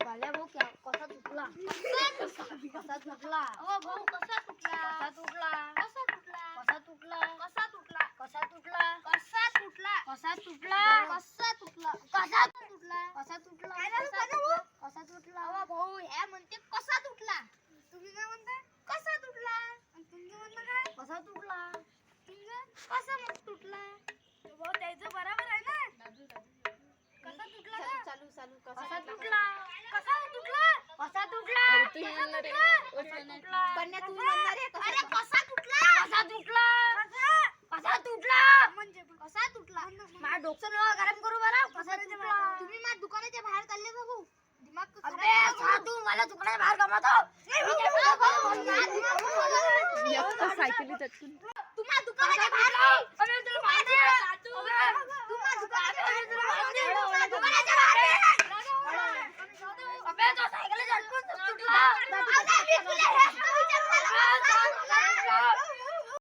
भल्या भाऊ कसा तुटला कसा तुटला अहो भाऊ कसा तुटला कसा तुटला कसा तुटला कसा तुटला कसा तुटला कसा तुटला कसा तुटला कसा तुटला कसा तुटला कसा तुटला कसा तुटला काय झालं काय झालं? कसा तुटला अहो भाऊ ह्या म्हणते कसा तुटला तुम्ही काय म्हणता कसा तुटला आणि तुमचं म्हणणं काय कसा तुटला तुमचं कसा मग तुटला भाऊ त्याचं बरोबर आहे ना कसा तुटला ना चालू चालू कसा तुटला कसा तुटला कसा तुटला कसा तुटला कन्या तू म्हणणार आहे अरे कसा तुटला कसा तुटला कसा तुटला म्हणजे कसा तुटला माझ्या डोकं नका गरम करू बरं कसा तुटला तुम्ही माझ्या दुकानाच्या बाहेर चालले का भाऊ दिमाग अबे जा तू मला दुकानाच्या बाहेर गमावतो सायकली चटकून तुम्हा दुकानाच्या बाहेर अबे तुला माहिती आहे तुम्हा दुकानाच्या अबे तो सायकल झटकून तुटला बाहेर